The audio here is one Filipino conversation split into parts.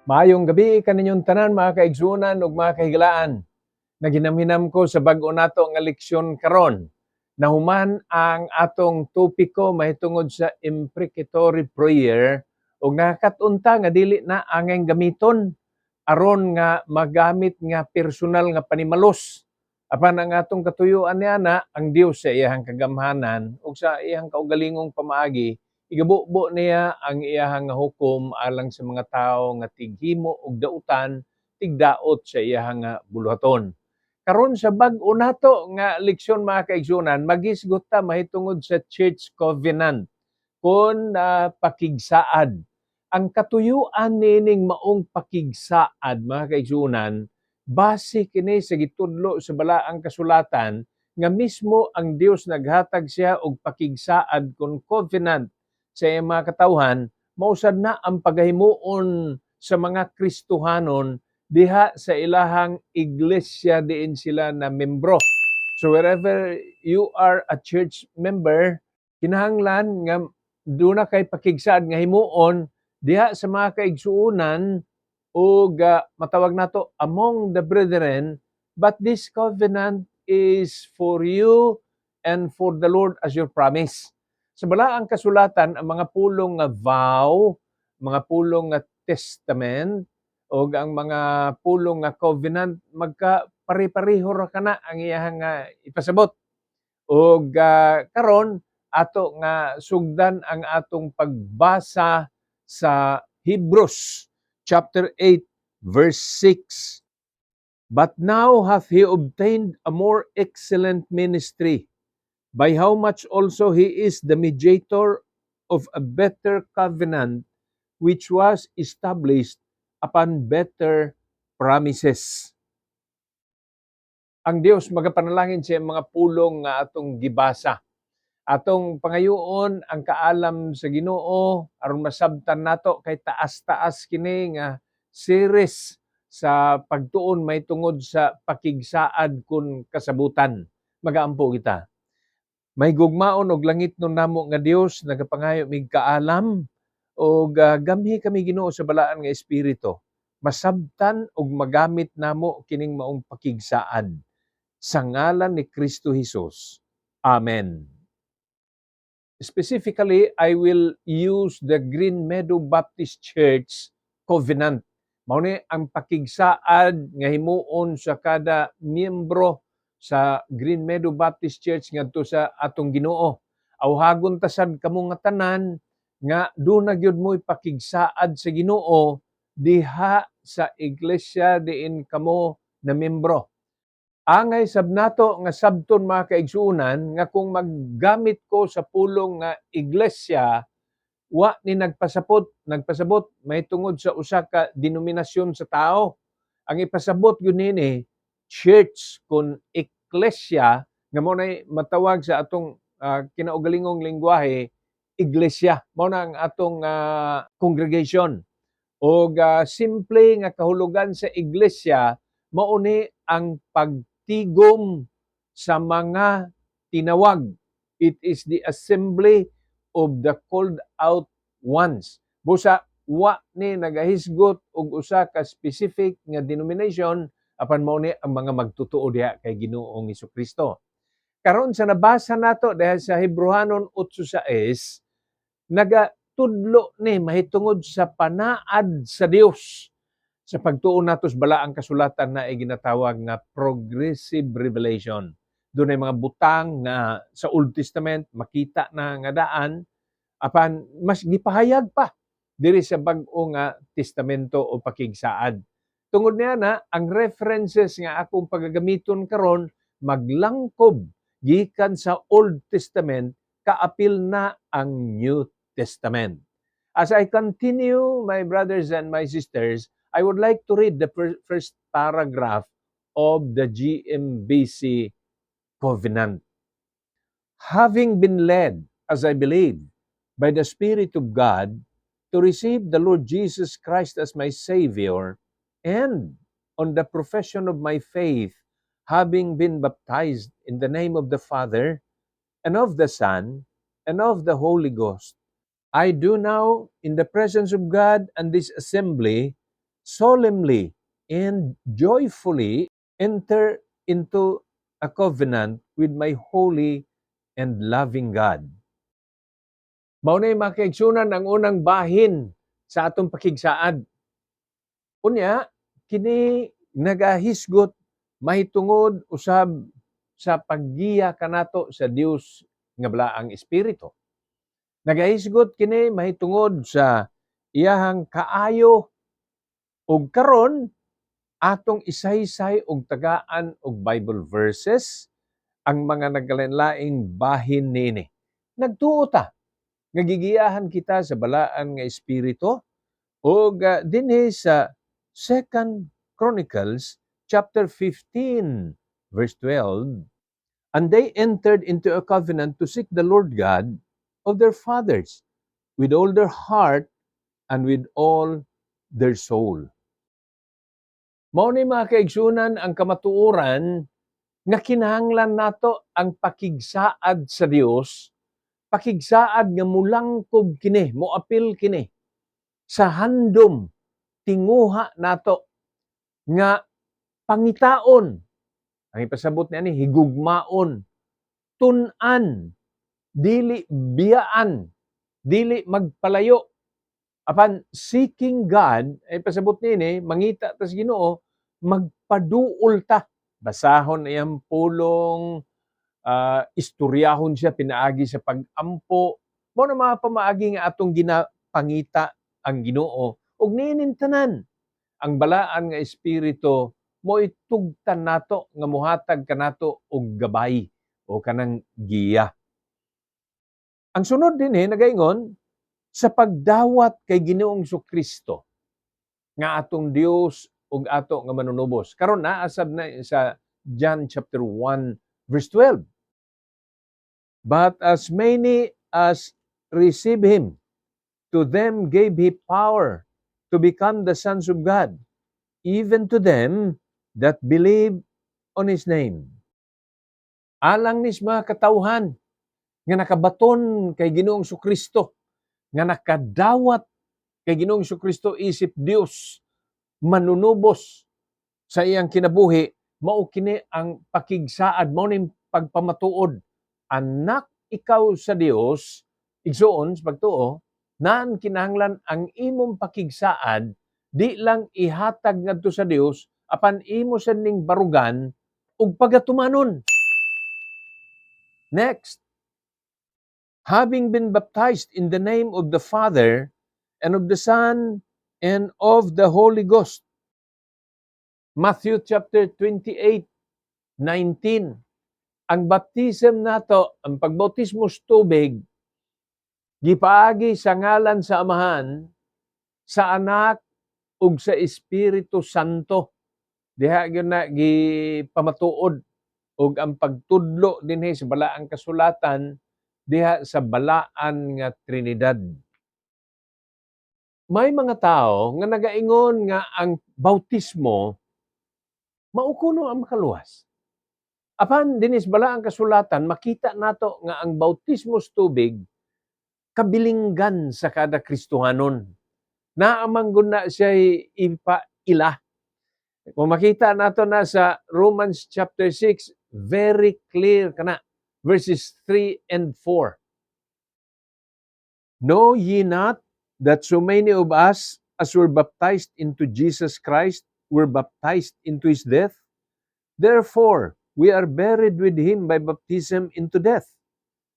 Maayong gabi kaninyong tanan mga kaigsunan ug mga kahigalaan. Naginamhinam ko sa bag-o nato nga leksyon karon. Nahuman ang atong topiko mahitungod sa imprecatory prayer ug nakatunta nga dili na angay gamiton aron nga magamit nga personal nga panimalos. Apan ang atong katuyuan niya na ang Dios sa iyang kagamhanan ug sa iyang kaugalingong pamaagi igabubo niya ang iyahang nga hukom alang sa mga tawo nga tighimo og dautan, tigdaot sa iyahang nga buluhaton. Karon sa bag-o nato nga leksyon mga kaigsunan, maghisgot ta mahitungod sa church covenant kon pakigsaad. Ang katuyuan nining maong pakigsaad mga kaigsunan, base kini sa gitudlo sa balaang kasulatan nga mismo ang Dios naghatag siya og pakigsaad kon covenant sa iyang mga katawhan, mausad na ang pagahimuon sa mga Kristohanon diha sa ilahang iglesia diin sila na membro. So wherever you are a church member, kinahanglan nga doon na kay pakigsaad nga himuon diha sa mga kaigsuunan o matawag nato among the brethren, but this covenant is for you and for the Lord as your promise. Sa balaang kasulatan, ang mga pulong nga vow, mga pulong nga testament, o ang mga pulong nga covenant, magka pare-pareho ra kana ang iyahang ipasabot. O karon ato nga sugdan ang atong pagbasa sa Hebrews chapter 8 verse 6. But now hath he obtained a more excellent ministry, by how much also he is the mediator of a better covenant, which was established upon better promises. Ang Dios magapanalangin sa mga pulong nga atong gibasa. Atong pangayoon ang kaalam sa Ginoo aron masabtan nato kay taas-taas kini nga series sa pagtuon may tungod sa pakigsaad kun kasabutan. Magaampo kita. May gugmaon og langit nun namo nga Dios nagapangayo mig kaalam og gamhi kami Ginoo sa balaan nga espiritu. Masabtan og magamit namo kining maong pakigsaad sa ngalan ni Kristo Jesus. Amen. Specifically, I will use the Green Meadow Baptist Church Covenant. Mao ni ang pakigsaad nga himuon sa kada miyembro sa Green Meadow Baptist Church ngadto sa atong Ginoo. Awhagon ta sad kamo nga tanan nga do na gyud mo'y pakigsaad sa Ginoo diha sa iglesia diin kamo na miyembro. Angay sab nato nga sabton mga kaigsuunan nga kung maggamit ko sa pulong nga iglesia, wa ni nagpasabot may tungod sa usa ka denominasyon sa tao. Ang ipasabot yun nini church kun ecclesia nga mo nay matawag sa atong kinaugalingong lengguwahe iglesia. Mao na ang atong congregation. O simple nga kahulugan sa iglesia mao ni ang pagtigom sa mga tinawag. It is the assembly of the called out ones. Busa wa ni nagahisgot og usa ka specific nga denomination apan mao ni ang mga magtutuo diha kay Ginoong Hesukristo. Karon sa nabasa nato dahil sa Hebrehanon 8:6, nagatudlo ni mahitungod sa panaad sa Dios sa pagtuon nato sa balaang kasulatan na ginatawag nga progressive revelation. Doon ay mga butang na sa Old Testament makita na nga daan apan mas gipahayag pa diri sa bag-o nga testamento o pakigsaad. Tungod niya na ang references nga akong pagagamiton karon maglangkob gikan sa Old Testament kaapil na ang New Testament. As I continue, my brothers and my sisters, I would like to read the first paragraph of the GMBC Covenant. Having been led, as I believe, by the Spirit of God to receive the Lord Jesus Christ as my Savior, and on the profession of my faith, having been baptized in the name of the Father, and of the Son, and of the Holy Ghost, I do now, in the presence of God and this assembly, solemnly and joyfully enter into a covenant with my holy and loving God. Mao nay makaigsunan ang unang bahin sa atong pakigsaad. Unya, kini nagahisgot mahitungod usab sa paggiya kanato sa Dios nga balaang espiritu. Nagahisgot kini mahitungod sa iyahang kaayo ug karon atong isaysay og tagaan og Bible verses ang mga naglain-laing bahin nini. Nagtuo ta nga gigiyahan kita sa balaan nga espiritu ug dinhi sa 2 Chronicles chapter 15 verse 12, and they entered into a covenant to seek the Lord God of their fathers with all their heart and with all their soul. Mao ni mga kaigsunan ang kamatuoran nga kinahanglan nato ang pakigsaad sa Dios, pakigsaad nga mulangkob kini, moapil kini sa handom tinguha nato nga pangitaon. Ang ipasabot niya ni higugmaon, tun-an, dili biyaan, dili magpalayo. Apan seeking God, ay pasabot ni mangita ta sa Ginoo, magpaduol ta. Basahon iyang pulong, istoryahon siya pinaagi sa pag-ampo. Mao na mga pamaagi nga atong ginapangita ang Ginoo ug niinin tanan ang balaan nga espiritu mo itugtan nato nga muhatag kanato og gabay o kanang giya. Ang sunod dinhi nagaingon sa pagdawat kay Ginoong Kristo nga atong Dios ug ato nga manunubos. Karon na asab na sa John chapter 1 verse 12. But as many as receive him, to them gave he power to become the sons of God, even to them that believe on his name. Alang nis mga katawhan nga nakabaton kay Ginoong Kristo, nga nakadawat kay Ginoong Kristo isip Dios, manunubos sa iyang kinabuhi, mao kini ang pakigsaad, mao ning pagpamatuod. Anak ikaw sa Dios, igsuon sa pagtuo, naan kinahanglan ang imong pakigsaad di lang ihatag ngadto sa Dios apan imo sad ning barugan ug pagatumanon. Next, having been baptized in the name of the Father and of the Son and of the Holy Ghost. Matthew chapter 28:19. Ang baptism nato, ang pagbautismo sa tubig, gipaagi sa ngalan sa Amahan, sa Anak ug sa Espiritu Santo. Diha gyud na gipamatuod ug ang pagtudlo dinhi sa balaang kasulatan diha sa balaan nga Trinidad. May mga tao nga nagaingon nga ang bautismo mao kuno ang makaluwas. Apan dinis balaang kasulatan makita nato nga ang bautismo sa tubig kabilinggan sa kada Kristohanon. Naamang gud na siya ipaila. Kung makita nato na sa Romans chapter 6, very clear kana verses 3 and 4. Know ye not that so many of us as were baptized into Jesus Christ were baptized into his death? Therefore, we are buried with him by baptism into death,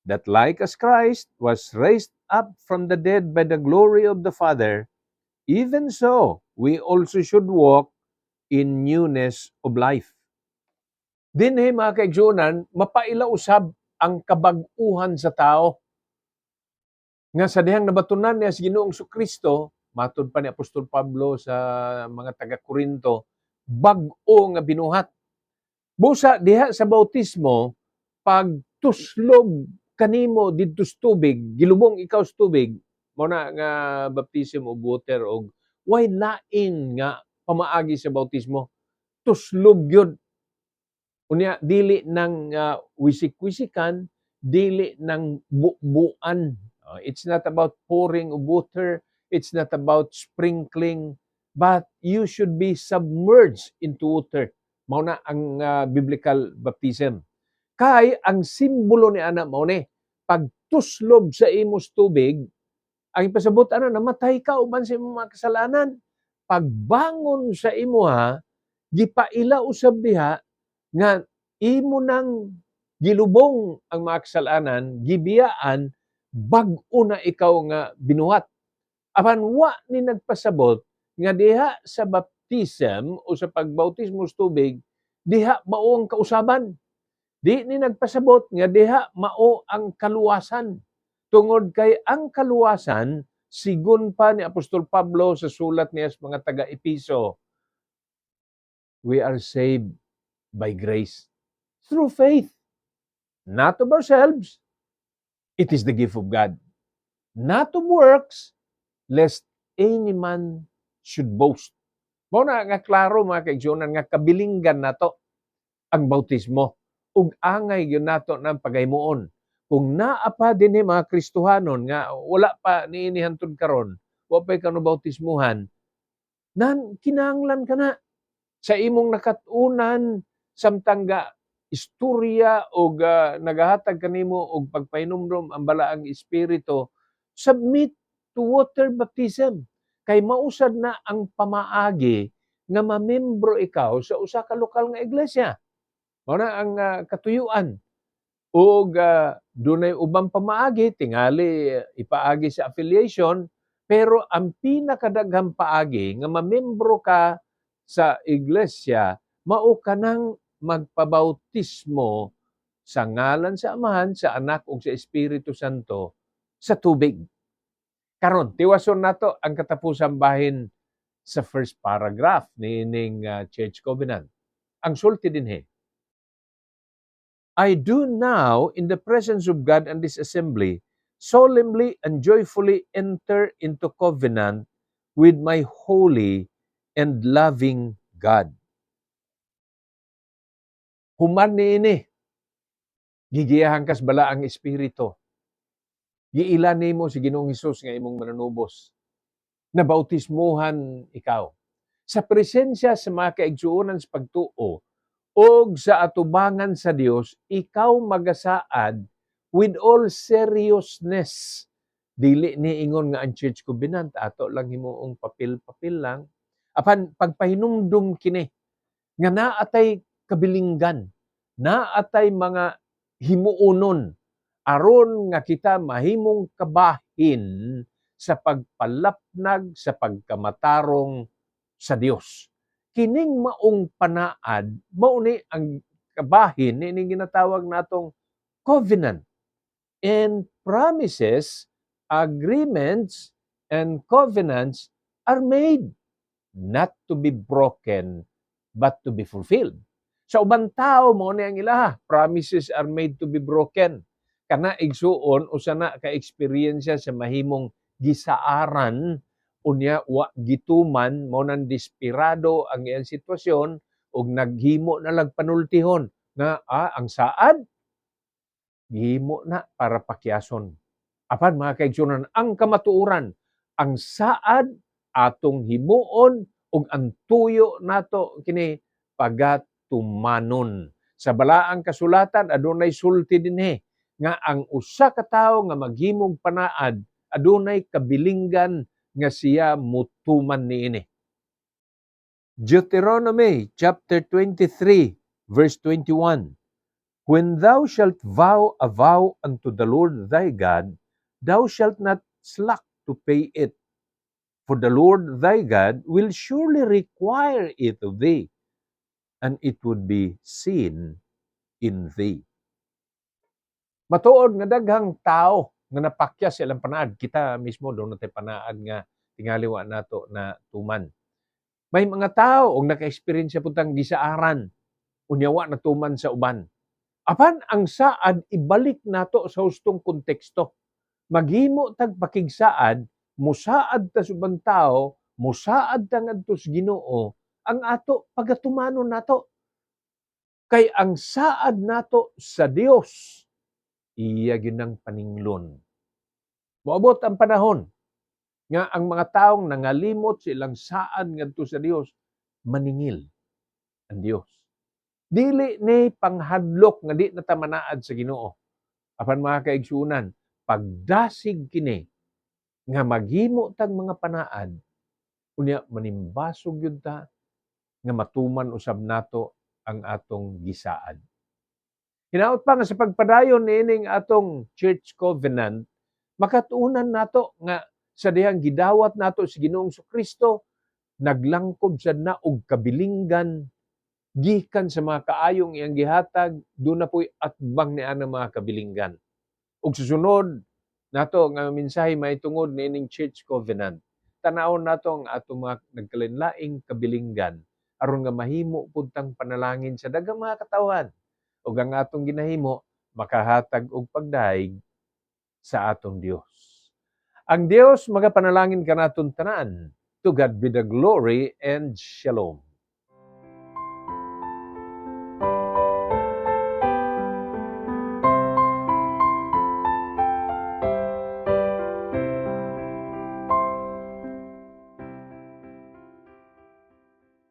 that like as Christ was raised up from the dead by the glory of the Father, even so we also should walk in newness of life. Dinhi mga kaigsunan, mapaila usab ang kabag-uhan sa tao. Nga sa dihang nabatunan niya sa Ginoong Kristo, matud pa ni Apostol Pablo sa mga taga-Korinto, bag-o nga binuhat. Busa diha sa bautismo, pag tuslog kanimo didto sa tubig, gilubong ikaw sa tubig, mao na nga baptism of water og way lain nga pamaagi sa bautismo. Tuslog yun. Unya dili nang wisik-wisikan, dili nang buan. It's not about pouring of water, it's not about sprinkling but you should be submerged into water. Mao na ang biblical baptism. Kay ang simbolo ni ana mao ni pagtuslob sa imos tubig, ang ipasabot ana namatay ka uban sa imong mga kasalanan. Pagbangon sa imuha, gipaila usab diha nga imo nang gilubong ang mga kasalanan, gibiyaan bag-o na ikaw nga binuhat. Apan wa ni nagpasabot nga diha sa baptism o sa pagbautismo sa tubig, diha mao ang kausaban. Di ni nagpasabot nga diha mao ang kaluwasan. Tungod kay ang kaluwasan, sigon pa ni Apostol Pablo sa sulat niya sa mga taga-Episo, we are saved by grace through faith, not of ourselves. It is the gift of God, not of works, lest any man should boast. Mao na nga klaro mga kaigsunan nga kabilinggan nato ang bautismo ug angay gyud nato ng pagaymuon. Kung naa pa dinhi mga Kristohanon nga wala pa niini hantud karon, wa pay kanu bautismuhan, nan kinahanglan kana sa imong nakatunan samtang ga istorya o nagahatag kanimo og pagpahinumdom ang balaang espiritu, submit to water baptism. Kay mausad na ang pamaagi nga mamembro ikaw sa usa ka lokal nga iglesia. Mao na ang katuyuan. Ug dunay ubang pamaagi tingali ipaagi sa affiliation, pero ang pinakadaghang paagi nga mamembro ka sa iglesia, mao kanang magpabautismo sa ngalan sa Amahan, sa Anak ug sa Espiritu Santo sa tubig. Karon tiwason nato ang katapusang bahin sa first paragraph niining Church Covenant. Ang sulti dinhi, I do now, in the presence of God and this assembly, solemnly and joyfully enter into covenant with my holy and loving God. Human niini, gigiyahan kas bala ang Espiritu. Giila nimo si Ginoong Hesus nga imong mananubos. Nabautismuhan ikaw. Sa presensya sa mga kaigsuonan sa pagtuo, og sa atubangan sa Dios, ikaw magasaad with all seriousness. Dili ni ingon nga ang Church Covenant ato lang himuong papel-papel lang. Apan pagpahinumdum kini nga naatay kabilinggan, naatay mga himuonon aron nga kita mahimong kabahin sa pagpalapnag sa pagkamatarong sa Dios. Kining maong panaad, mao ni ang kabahin ni ginatawag natong covenant. And promises, agreements, and covenants are made not to be broken but to be fulfilled. Sa ubang tao mo ni ang ilaha, promises are made to be broken. Kana igsuon usa na ka experience sa mahimong gisaaran unya wa gituman mo nang desperado ang iyang sitwasyon ug naghimo na lag panultihon nga ang saad gihimo na para pakyason. Apan mga kaigsunan, ang kamatuoran, ang saad atong himuon ug ang tuyo nato kini pagatumanon. Sa balaang kasulatan adunay sulti dinhi nga ang usa ka tawo nga maghimong panaad adunay kabilinggan nga siya mutuman niini. Deuteronomy chapter 23 verse 21. When thou shalt vow a vow unto the Lord thy God, thou shalt not slack to pay it. For the Lord thy God will surely require it of thee, and it would be seen in thee. Matuod nga daghang tao nga napakya sa ilang panaad. Kita mismo doon natin panaad nga tingaliwa nato na tuman. May mga tao og naka-experience putang gisaaran, unyawa na tuman sa uban. Apan ang saad ibalik nato sa hustong konteksto. Maghimo tag pakigsaad, musaad ta subang tao, musaad ta ngadto sa Ginoo, ang ato pagatumanon nato. Kay ang saad nato sa Dios, iya gyud ang paninglon. Moabot ang panahon nga ang mga taong nangalimot sa ilang saan ngadto sa Dios maningil ang Dios. Dili ni panghadlok nga di na ta manaad sa Ginoo. Apan mga kaigsuonan, pagdasig kini nga maghimo tag mga panaad, unya manimbasog yun ta nga matuman usab nato ang atong gisaad. Hinaot pa nga sa pagpadayon niining atong church covenant, makatuunan nato nga sa dihang gidawat nato si Ginoong Kristo, naglangkob sad na og kabilinggan gikan sa mga kaayong iyang gihatag, doon na po'y atbang ni ana mga kabilinggan. Ug susunod nato nga mensahe mahitungod niining church covenant. Tanawon nato ang atong mga nagkalinlaing kabilinggan aron nga mahimo pud tang panalangin sa daghang mga katawan ug ang atong ginahimo makahatag og pagdaig sa atong Dios. Ang Dios magapanalangin kanaton tanan. To God be the glory and shalom.